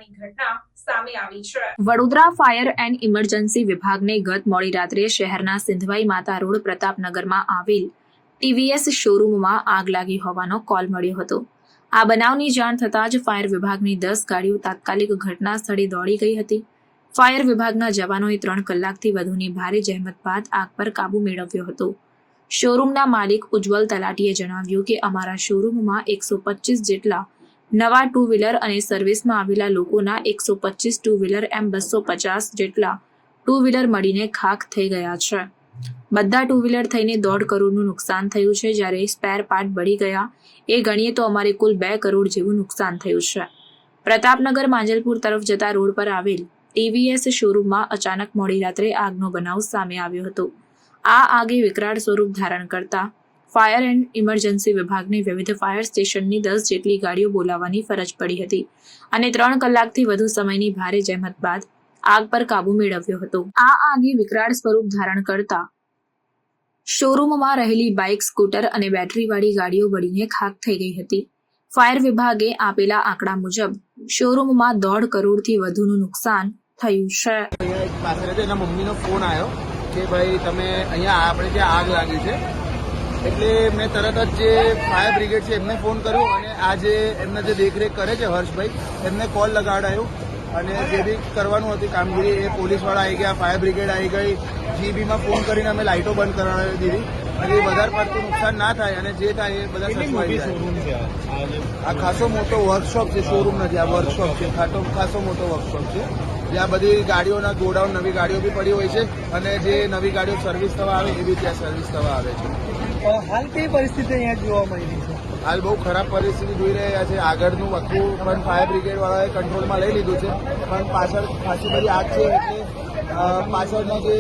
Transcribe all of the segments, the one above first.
હોવાની ઘટના સામે આવી છે। વડોદરા ફાયર એન્ડ ઇમરજન્સી વિભાગને ગત મોડી રાત્રે શહેરના સિંધવાઈ માતા રોડ પ્રતાપનગરમાં આવેલ ટીવીએસ શોરૂમમાં આગ લાગી હોવાનો કોલ મળ્યો હતો। આ બનાવની જાણ થતાં જ ફાયર વિભાગની 10 ગાડીઓ તાત્કાલિક ઘટના સ્થળે દોડી ગઈ હતી। ફાયર વિભાગના જવાનોએ 3 કલાકથી વધુની ભારે જહેમત બાદ આગ પર કાબૂ મેળવ્યો હતો। શોરૂમના માલિક ઉજ્જવલ તલાટીએ જણાવ્યું કે અમારા શોરૂમમાં 125 જેટલા નવા ટુ વ્હીલર અને સર્વિસમાં આવેલા લોકોના 125 ટુ વ્હીલર એમ 250 જેટલા ટુ વ્હીલર મળીને ખાખ થઈ ગયા છે। બધા ટુ વ્હીલર થઈને 1.5 કરોડનું નુકસાન થયું છે, જ્યારે સ્પેર પાર્ટ બળી ગયા એ ગણીએ તો અમારે કુલ 2 કરોડ જેવું નુકસાન થયું છે। પ્રતાપનગર માંજલપુર તરફ જતા રોડ પર આવેલ ટીવીએસ શોરૂમમાં અચાનક મોડી રાત્રે આગનો બનાવ સામે આવ્યો હતો। આ આગે વિકરાળ સ્વરૂપ ધારણ કરતા ફાયર એન્ડ ઇમરજન્સી વિભાગની વિવિધ ફાયર સ્ટેશનની 10 જેટલી ગાડીઓ બોલાવવાની ફરજ પડી હતી અને 3 કલાકથી વધુ સમયની ભારે જહેમત બાદ આગ પર કાબૂ મેળવ્યો હતો। આ આગે વિકરાળ સ્વરૂપ ધારણ કરતા શોરૂમમાં રહેલી બાઇક, સ્કૂટર અને બેટરીવાળી ગાડીઓ બળીને ખાખ થઈ ગઈ હતી। ફાયર વિભાગે આપેલા આંકડા મુજબ શોરૂમમાં 1.5 કરોડથી વધુનું નુકસાન થયું છે। પાછળ એના મમ્મીનો ફોન આવ્યો કે ભાઈ તમે અહીંયા આપણે ત્યાં આગ લાગી છે, એટલે મેં તરત જ જે ફાયર બ્રિગેડ છે એમને ફોન કર્યો અને આ જે એમને જે દેખરેખ કરે છે હર્ષભાઈ એમને કોલ લગાડાયો અને જે બી કરવાનું હતી કામગીરી એ પોલીસવાળા આવી ગયા, ફાયર બ્રિગેડ આવી ગઈ, જીબીમાં ફોન કરીને અમે લાઇટો બંધ કરાવી દીધી અને એ વધારે પડતું નુકસાન ના થાય અને જે થાય એ બધા સચવાઈ જાય। આ ખાસો મોટો વર્કશોપ છે, શોરૂમ નથી, આ વર્કશોપ છે, ખાસો મોટો વર્કશોપ છે જ્યાં બધી ગાડીઓના ગોડાઉન નવી ગાડીઓ બી પડી હોય છે અને જે નવી ગાડીઓ સર્વિસ થવા આવે એ બી ત્યાં સર્વિસ થવા આવે છે। હાલ કેવી પરિસ્થિતિ અહીંયા જોવા મળી રહી છે? હાલ બહુ ખરાબ પરિસ્થિતિ જોઈ રહ્યા છે। આગળનું આખું પણ ફાયર બ્રિગેડ વાળાએ કંટ્રોલમાં લઈ લીધું છે, પણ પાછળ ખાસી બધી આગ છે એટલે પાછળના જે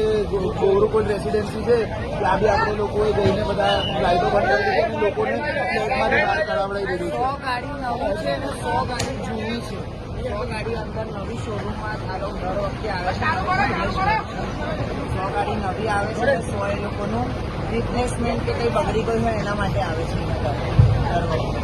ગોરુકુલ રેસિડેન્સી છે ત્યાં બી આપણે લોકોએ જઈને બધા લાઇટો બંધ કરી દીધી અને લોકોને ફ્લેટમાંથી બહાર કઢાવડાવી દીધું છે। 100 ગાડી નવી છે અને 100 ગાડી જૂની છે। 100 ગાડી અંદર નવી શોરૂમમાં દર વખતે આવે છે, 100 ગાડી નવી આવે છે અને 100 એ લોકોનું રિપ્લેસમેન્ટ કે કંઈ બગડી ગયું હોય એના માટે આવે છે દર વખતે।